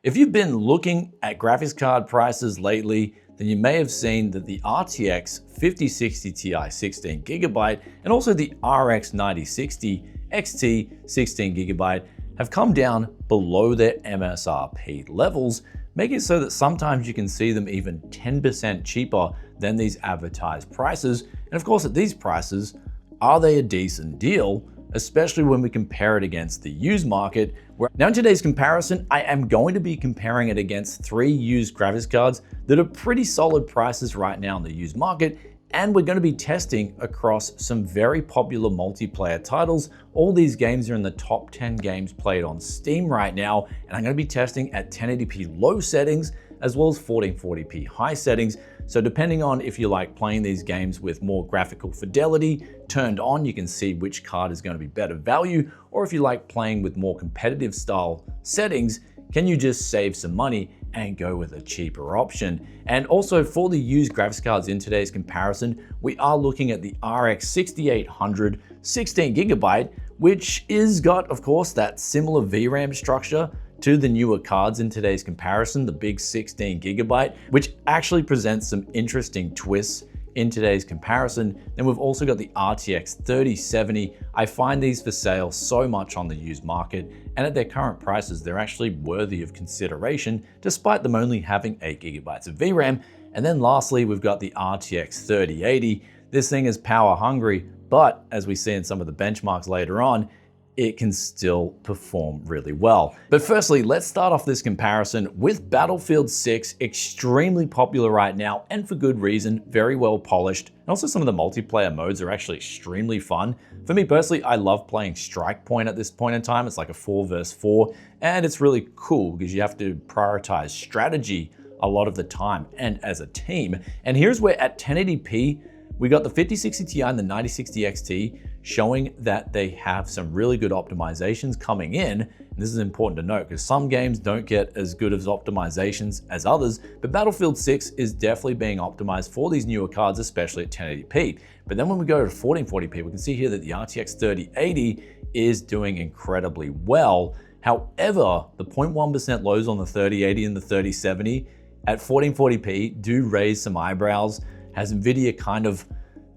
If you've been looking at graphics card prices lately, then you may have seen that the RTX 5060 Ti 16GB and also the RX 9060 XT 16GB have come down below their MSRP levels, making it so that sometimes you can see them even 10% cheaper than these advertised prices. And of course, at these prices, are they a decent deal? Especially when we compare it against the used market. Now in today's comparison, I am going to be comparing it against 3 used graphics cards that are pretty solid prices right now in the used market, and we're going to be testing across some very popular multiplayer titles. All these games are in the top 10 games played on Steam right now, and I'm going to be testing at 1080p low settings as well as 1440p high settings. So depending on if you like playing these games with more graphical fidelity turned on, you can see which card is going to be better value, or if you like playing with more competitive style settings, can you just save some money and go with a cheaper option? And also for the used graphics cards in today's comparison, we are looking at the RX 6800 16GB, which is got, of course, that similar VRAM structure to the newer cards in today's comparison, the big 16GB, which actually presents some interesting twists in today's comparison. Then we've also got the RTX 3070. I find these for sale so much on the used market, and at their current prices, they're actually worthy of consideration, despite them only having 8GB of VRAM. And then lastly, we've got the RTX 3080. This thing is power hungry, but as we see in some of the benchmarks later on, it can still perform really well. But firstly, let's start off this comparison with Battlefield 6, extremely popular right now, and for good reason, very well polished. And also some of the multiplayer modes are actually extremely fun. For me personally, I love playing Strike Point at this point in time. It's like a 4 versus 4, and it's really cool because you have to prioritize strategy a lot of the time and as a team. And here's where at 1080p, we got the 5060 Ti and the 9060 XT showing that they have some really good optimizations coming in. And this is important to note because some games don't get as good as optimizations as others, but Battlefield 6 is definitely being optimized for these newer cards, especially at 1080p. But then when we go to 1440p, we can see here that the RTX 3080 is doing incredibly well. However, the 0.1% lows on the 3080 and the 3070 at 1440p do raise some eyebrows. Has NVidia kind of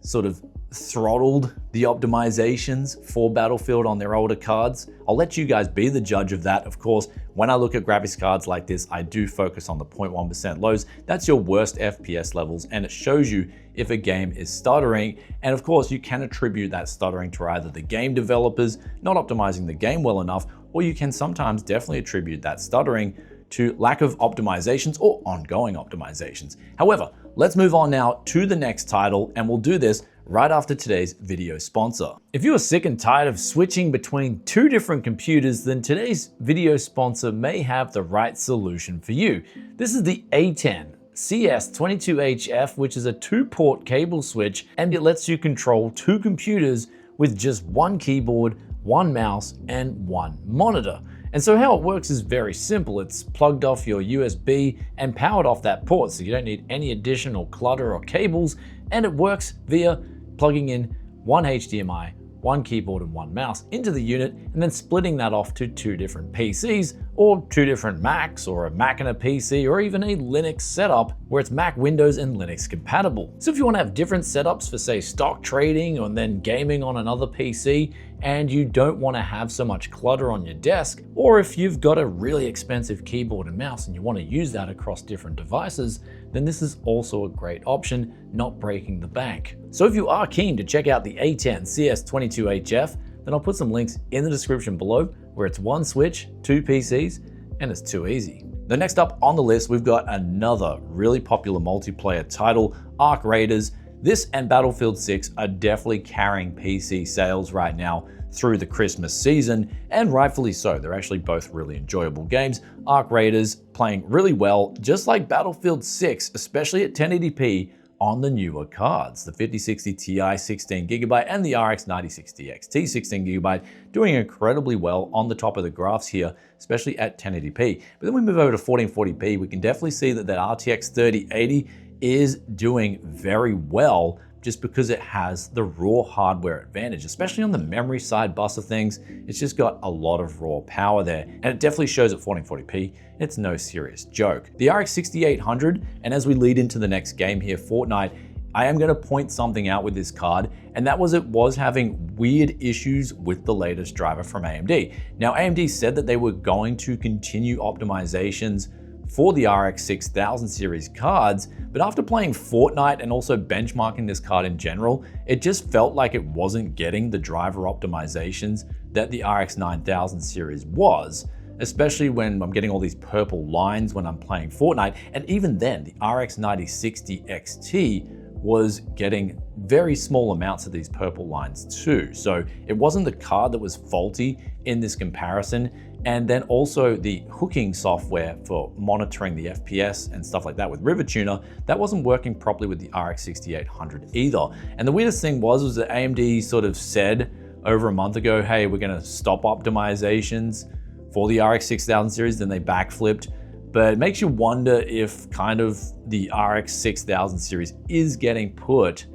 sort of throttled the optimizations for Battlefield on their older cards? I'll let you guys be the judge of that. Of course, when I look at graphics cards like this, I do focus on the 0.1% lows. That's your worst FPS levels, and it shows you if a game is stuttering. And of course, you can attribute that stuttering to either the game developers not optimizing the game well enough, or you can sometimes definitely attribute that stuttering to lack of optimizations or ongoing optimizations. However, let's move on now to the next title, and we'll do this right after today's video sponsor. If you are sick and tired of switching between 2 different computers, then today's video sponsor may have the right solution for you. This is the A10 CS22HF, which is a 2-port cable switch, and it lets you control 2 computers with just 1 keyboard, 1 mouse, and 1 monitor. And so how it works is very simple. It's plugged off your USB and powered off that port, so you don't need any additional clutter or cables, and it works via plugging in 1 HDMI, 1 keyboard and 1 mouse into the unit, and then splitting that off to 2 different PCs, or 2 different Macs, or a Mac and a PC, or even a Linux setup where it's Mac, Windows, and Linux compatible. So if you want to have different setups for, say, stock trading or then gaming on another PC, and you don't want to have so much clutter on your desk, or if you've got a really expensive keyboard and mouse and you want to use that across different devices, then this is also a great option, not breaking the bank. So if you are keen to check out the A10 CS22HF, then I'll put some links in the description below where it's 1 switch, 2 PCs, and it's too easy. The next up on the list, we've got another really popular multiplayer title, Arc Raiders. This and Battlefield 6 are definitely carrying PC sales right now through the Christmas season, and rightfully so. They're actually both really enjoyable games. Arc Raiders playing really well, just like Battlefield 6, especially at 1080p on the newer cards. The 5060 Ti 16GB and the RX 9060 XT 16GB doing incredibly well on the top of the graphs here, especially at 1080p. But then we move over to 1440p, we can definitely see that that RTX 3080 is doing very well, just because it has the raw hardware advantage, especially on the memory side bus of things. It's just got a lot of raw power there, and it definitely shows at 1440p. It's no serious joke. The RX 6800, and as we lead into the next game here, Fortnite, I am going to point something out with this card, and that was it was having weird issues with the latest driver from AMD. Now, AMD said that they were going to continue optimizations for the RX 6000 series cards, but after playing Fortnite and also benchmarking this card in general, it just felt like it wasn't getting the driver optimizations that the RX 9000 series was, especially when I'm getting all these purple lines when I'm playing Fortnite. And even then, the RX 9060 XT was getting very small amounts of these purple lines too. So it wasn't the card that was faulty in this comparison. And then also the hooking software for monitoring the FPS and stuff like that with River Tuner, that wasn't working properly with the RX 6800 either. And the weirdest thing was that AMD sort of said over a month ago, hey, we're gonna stop optimizations for the RX 6000 series, then they backflipped. But it makes you wonder if kind of the RX 6000 series is getting put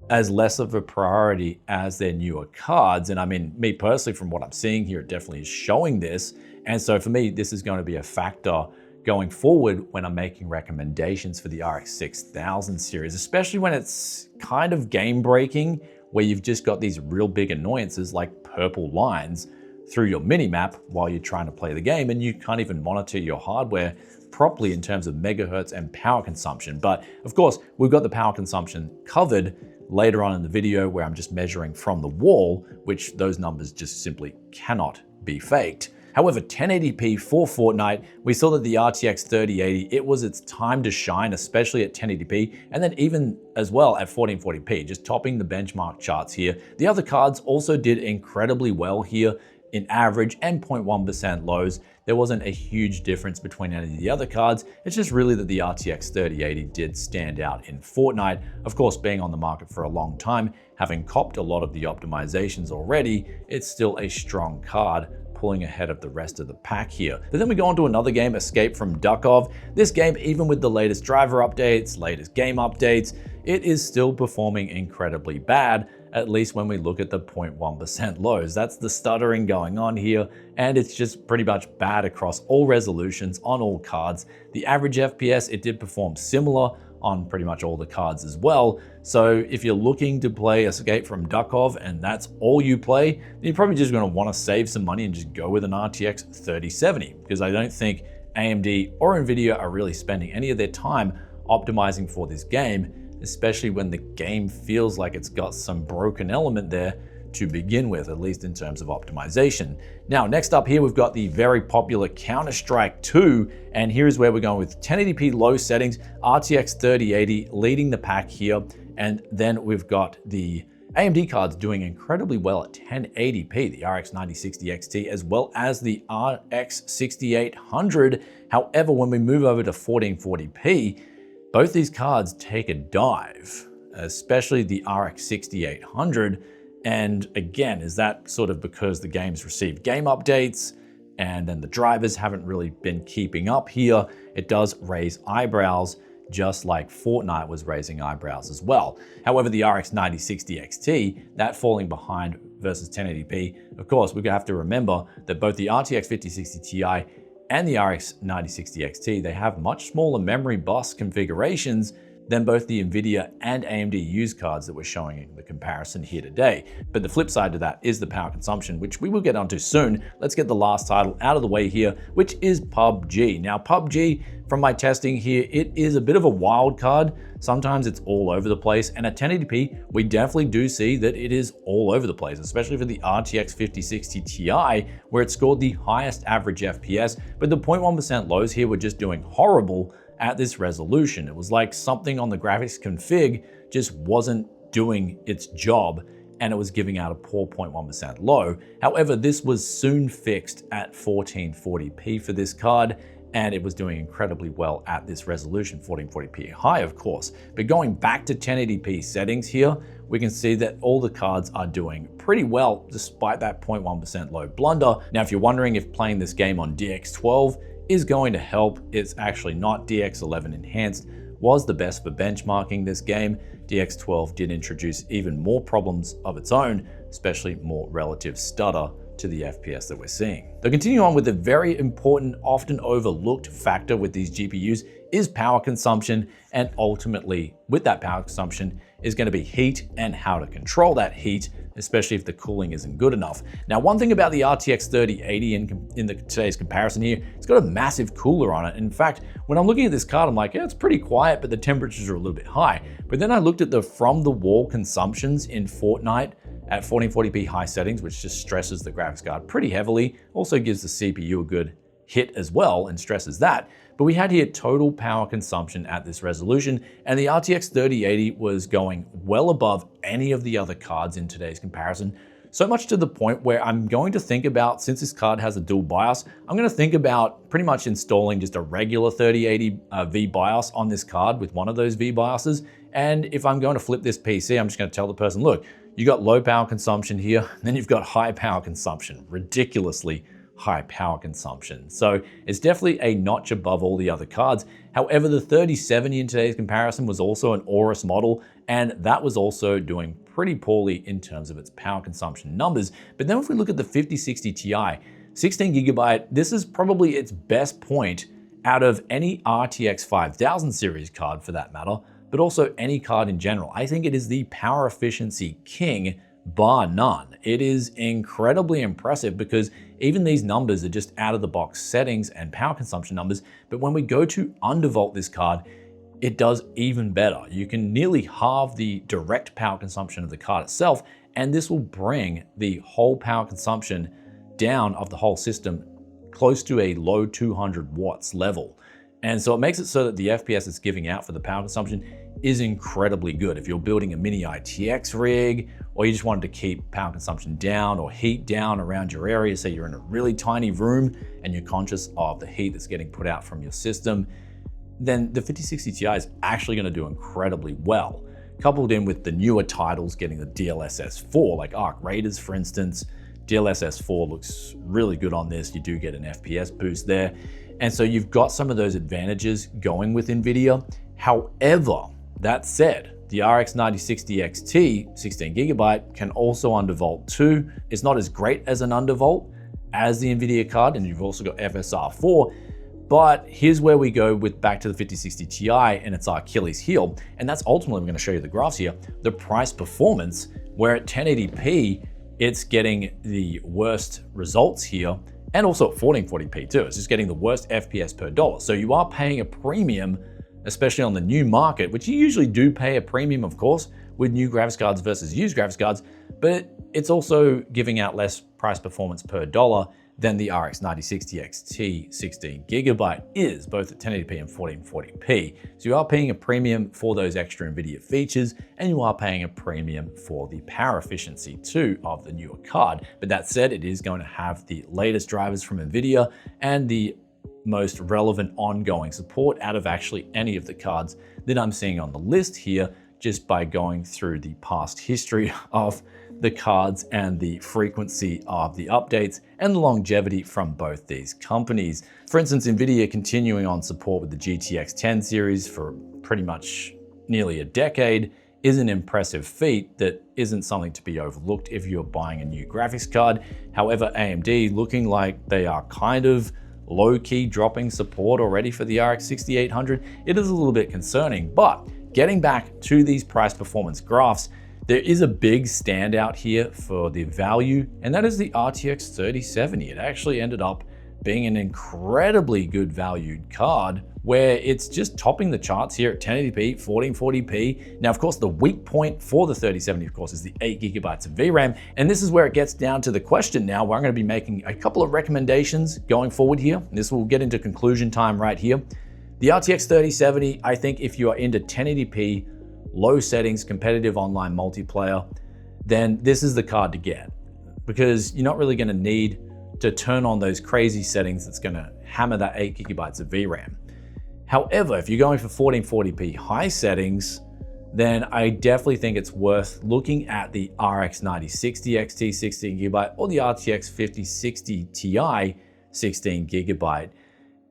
as less of a priority as their newer cards. And I mean, me personally, from what I'm seeing here, it definitely is showing this. And so for me, this is going to be a factor going forward when I'm making recommendations for the RX 6000 series, especially when it's kind of game breaking, where you've just got these real big annoyances like purple lines through your mini-map while you're trying to play the game, and you can't even monitor your hardware properly in terms of megahertz and power consumption. But of course, we've got the power consumption covered later on in the video where I'm just measuring from the wall, which those numbers just simply cannot be faked. However, 1080p for Fortnite, we saw that the RTX 3080, it was its time to shine, especially at 1080p, and then even as well at 1440p, just topping the benchmark charts here. The other cards also did incredibly well here in average and 0.1% lows. There wasn't a huge difference between any of the other cards. It's just really that the RTX 3080 did stand out in Fortnite. Of course, being on the market for a long time, having copped a lot of the optimizations already, it's still a strong card, pulling ahead of the rest of the pack here. But then we go on to another game, Escape from Duckov. This game, even with the latest driver updates, latest game updates, it is still performing incredibly bad, at least when we look at the 0.1% lows. That's the stuttering going on here, and it's just pretty much bad across all resolutions on all cards. The average FPS, it did perform similar on pretty much all the cards as well. So if you're looking to play Escape from Duckov and that's all you play, then you're probably just gonna wanna save some money and just go with an RTX 3070, because I don't think AMD or NVIDIA are really spending any of their time optimizing for this game, especially when the game feels like it's got some broken element there to begin with, at least in terms of optimization. Now, next up here, we've got the very popular Counterstrike 2, and here's where we're going with 1080p low settings, RTX 3080 leading the pack here, and then we've got the AMD cards doing incredibly well at 1080p, the RX 9060 XT, as well as the RX 6800. However, when we move over to 1440p, both these cards take a dive, especially the RX 6800. And again, is that sort of because the game's received game updates and then the drivers haven't really been keeping up here? It does raise eyebrows, just like Fortnite was raising eyebrows as well. However, the RX 9060 XT, that falling behind versus 1080p, of course, we're gonna have to remember that both the RTX 5060 Ti and the RX 9060 XT, they have much smaller memory bus configurations than both the NVIDIA and AMD used cards that we're showing in the comparison here today. But the flip side to that is the power consumption, which we will get onto soon. Let's get the last title out of the way here, which is PuBG. Now, PuBG, from my testing here, it is a bit of a wild card. Sometimes it's all over the place, and at 1080p, we definitely do see that it is all over the place, especially for the RTX 5060 Ti, where it scored the highest average FPS, but the 0.1% lows here were just doing horrible at this resolution. It was like something on the graphics config just wasn't doing its job, and it was giving out a poor 0.1% low. However, this was soon fixed at 1440p for this card, and it was doing incredibly well at this resolution, 1440p high, of course. But going back to 1080p settings here, we can see that all the cards are doing pretty well despite that 0.1% low blunder. Now, if you're wondering if playing this game on DX12 is going to help, it's actually not. DX11 enhanced was the best for benchmarking this game, DX12 did introduce even more problems of its own, especially more relative stutter to the FPS that we're seeing. Though continuing on with the very important, often overlooked factor with these GPUs is power consumption, and ultimately with that power consumption is going to be heat and how to control that heat, especially if the cooling isn't good enough. Now, one thing about the RTX 3080 in today's comparison here, it's got a massive cooler on it. In fact, when I'm looking at this card, I'm like, yeah, it's pretty quiet, but the temperatures are a little bit high. But then I looked at the from-the-wall consumptions in Fortnite at 1440p high settings, which just stresses the graphics card pretty heavily, also gives the CPU a good hit as well and stresses that. But we had here total power consumption at this resolution, and the RTX 3080 was going well above any of the other cards in today's comparison. So much to the point where I'm going to think about, since this card has a dual BIOS, I'm going to think about pretty much installing just a regular 3080 V BIOS on this card with one of those V BIOSes. And if I'm going to flip this PC, I'm just going to tell the person, look, you got low power consumption here, then you've got high power consumption, ridiculously high power consumption. So it's definitely a notch above all the other cards. However, the 3070 in today's comparison was also an Aorus model, and that was also doing pretty poorly in terms of its power consumption numbers. But then if we look at the 5060 Ti, 16 gigabyte, this is probably its best point out of any RTX 5000 series card for that matter, but also any card in general. I think it is the power efficiency king, bar none. It is incredibly impressive because even these numbers are just out of the box settings and power consumption numbers. But when we go to undervolt this card, it does even better. You can nearly halve the direct power consumption of the card itself, and this will bring the whole power consumption down of the whole system close to a low 200 watts level. And so it makes it so that the FPS it's giving out for the power consumption is incredibly good. If you're building a mini ITX rig, or you just wanted to keep power consumption down or heat down around your area, say you're in a really tiny room and you're conscious of the heat that's getting put out from your system, then the 5060 Ti is actually going to do incredibly well. Coupled in with the newer titles getting the DLSS 4, like Arc Raiders, for instance. DLSS 4 looks really good on this. You do get an FPS boost there. And so you've got some of those advantages going with NVIDIA. However, that said, the RX 9060 XT 16 gigabyte can also undervolt too. It's not as great as an undervolt as the NVIDIA card, and you've also got FSR 4. But here's where we go with back to the 5060 Ti and its Achilles heel. And that's ultimately, I'm going to show you the graphs here, the price performance, where at 1080p, it's getting the worst results here. And also at 1440p too. It's just getting the worst FPS per dollar. So you are paying a premium, especially on the new market, which you usually do pay a premium, of course, with new graphics cards versus used graphics cards, but it's also giving out less price performance per dollar than the RX 9060 XT 16 gigabyte is, both at 1080p and 1440p. So you are paying a premium for those extra NVIDIA features, and you are paying a premium for the power efficiency too of the newer card. But that said, it is going to have the latest drivers from NVIDIA and the most relevant ongoing support out of actually any of the cards that I'm seeing on the list here, just by going through the past history of the cards and the frequency of the updates and the longevity from both these companies. For instance, NVIDIA continuing on support with the GTX 10 series for pretty much nearly a decade is an impressive feat that isn't something to be overlooked if you're buying a new graphics card. However, AMD looking like they are kind of low-key dropping support already for the RX 6800, it is a little bit concerning. But getting back to these price performance graphs, there is a big standout here for the value, and that is the RTX 3070. It actually ended up being an incredibly good valued card where it's just topping the charts here at 1080p, 1440p. Now, of course, the weak point for the 3070, of course, is the 8 gigabytes of VRAM. And this is where it gets down to the question now, where I'm going to be making a couple of recommendations going forward here. This will get into conclusion time right here. The RTX 3070, I think if you are into 1080p, low settings, competitive online multiplayer, then this is the card to get, because you're not really going to need to turn on those crazy settings that's going to hammer that 8 gigabytes of VRAM. However, if you're going for 1440p high settings, then I definitely think it's worth looking at the RX 9060 XT 16 gigabyte or the RTX 5060 Ti 16 gigabyte.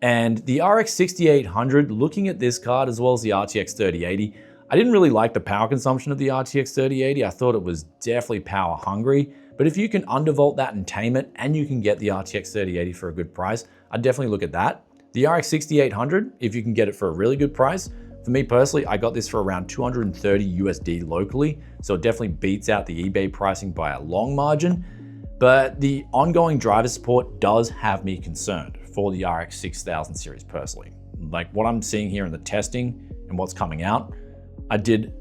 And the RX 6800, looking at this card as well as the RTX 3080, I didn't really like the power consumption of the RTX 3080. I thought it was definitely power hungry, but if you can undervolt that and tame it, and you can get the RTX 3080 for a good price, I'd definitely look at that. The RX 6800, if you can get it for a really good price, for me personally, I got this for around 230 USD locally, so it definitely beats out the eBay pricing by a long margin. But the ongoing driver support does have me concerned for the RX 6000 series personally. Like what I'm seeing here in the testing and what's coming out, I did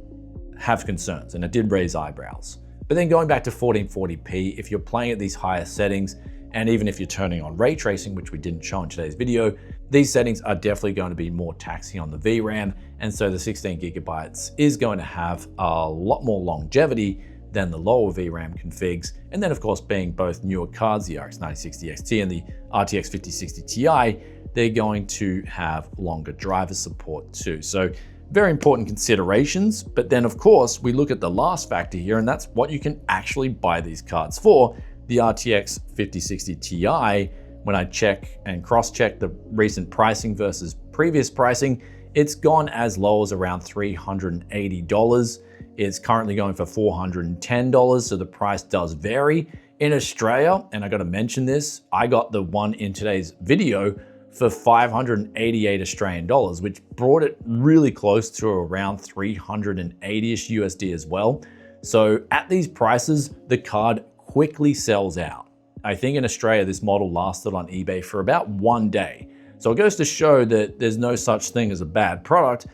have concerns and it did raise eyebrows. But then going back to 1440p, if you're playing at these higher settings, and even if you're turning on ray tracing, which we didn't show in today's video, these settings are definitely going to be more taxing on the VRAM. And so the 16 gigabytes is going to have a lot more longevity than the lower VRAM configs. And then of course, being both newer cards, the RX 9060 XT and the RTX 5060 Ti, they're going to have longer driver support too. So very important considerations. But then of course, we look at the last factor here, and that's what you can actually buy these cards for. The RTX 5060 Ti, when I check and cross-check the recent pricing versus previous pricing, it's gone as low as around $380. It's currently going for $410, so the price does vary. In Australia, and I gotta mention this, I got the one in today's video for 588 Australian dollars, which brought it really close to around 380-ish USD as well. So at these prices, the card quickly sells out. I think in Australia, this model lasted on eBay for about 1 day. So it goes to show that there's no such thing as a bad product,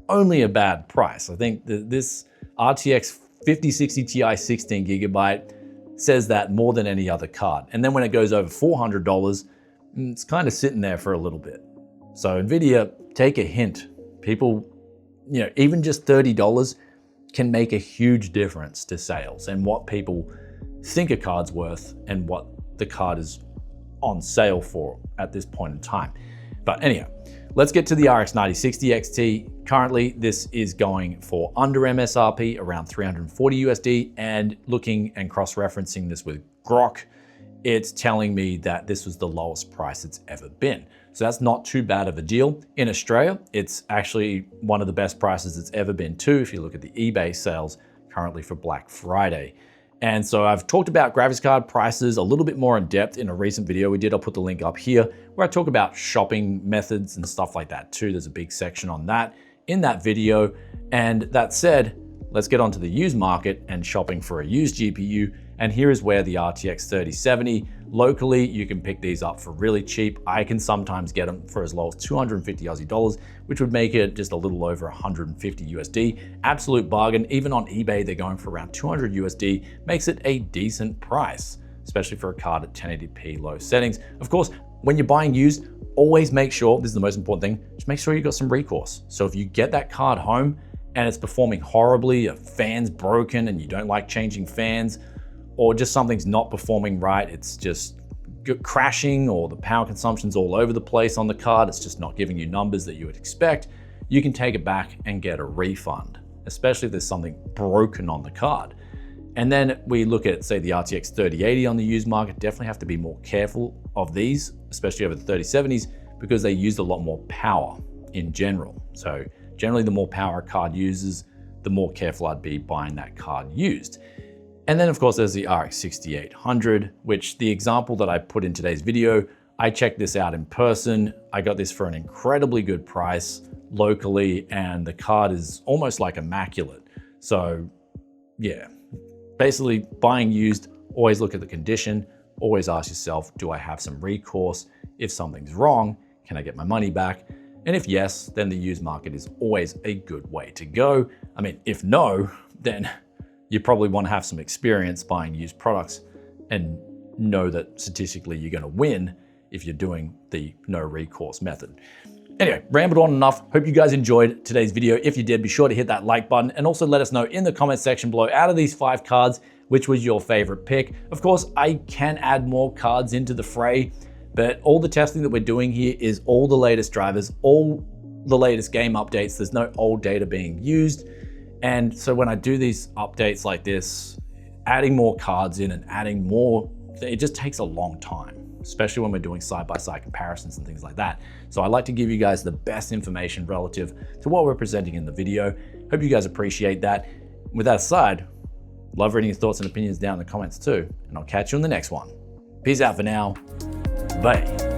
only a bad price. I think that this RTX 5060 Ti 16 gigabyte says that more than any other card. And then when it goes over $400, it's kind of sitting there for a little bit. So NVIDIA, take a hint. People, even just $30 can make a huge difference to sales and what people think a card's worth and what the card is on sale for at this point in time. But anyhow, let's get to the RX 9060 XT. Currently, this is going for under MSRP, around 340 USD, and looking and cross-referencing this with Grok, it's telling me that this was the lowest price it's ever been. So that's not too bad of a deal. In Australia, it's actually one of the best prices it's ever been too, if you look at the eBay sales currently for Black Friday. And so I've talked about graphics card prices a little bit more in depth in a recent video we did. I'll put the link up here where I talk about shopping methods and stuff like that too. There's a big section on that in that video. And that said, let's get onto the used market and shopping for a used GPU. And here is where the RTX 3070, locally, you can pick these up for really cheap. I can sometimes get them for as low as 250 Aussie dollars, which would make it just a little over 150 USD. Absolute bargain. Even on eBay, they're going for around 200 USD, makes it a decent price, especially for a card at 1080p low settings. Of course, when you're buying used, always make sure, this is the most important thing, just make sure you got some recourse. So if you get that card home and it's performing horribly, a fan's broken and you don't like changing fans, or just something's not performing right, it's just crashing, or the power consumption's all over the place on the card, it's just not giving you numbers that you would expect, you can take it back and get a refund, especially if there's something broken on the card. And then we look at, say, the RTX 3080 on the used market, definitely have to be more careful of these, especially over the 3070s, because they use a lot more power in general. So generally, the more power a card uses, the more careful I'd be buying that card used. And then of course, there's the RX 6800, which the example that I put in today's video, I checked this out in person. I got this for an incredibly good price locally, and the card is almost like immaculate. So yeah, basically buying used, always look at the condition, always ask yourself, do I have some recourse? If something's wrong, can I get my money back? And if yes, then the used market is always a good way to go. I mean, if no, then you probably want to have some experience buying used products and know that statistically you're going to win if you're doing the no recourse method. Anyway, rambled on enough. Hope you guys enjoyed today's video. If you did, be sure to hit that like button and also let us know in the comment section below, out of these 5 cards, which was your favorite pick. Of course, I can add more cards into the fray, but all the testing that we're doing here is all the latest drivers, all the latest game updates. There's no old data being used. And so when I do these updates like this, adding more cards in and adding more, it just takes a long time. especially when we're doing side-by-side comparisons and things like that. So I like to give you guys the best information relative to what we're presenting in the video. Hope you guys appreciate that. With that aside, love reading your thoughts and opinions down in the comments too, and I'll catch you in the next one. Peace out for now. Bye.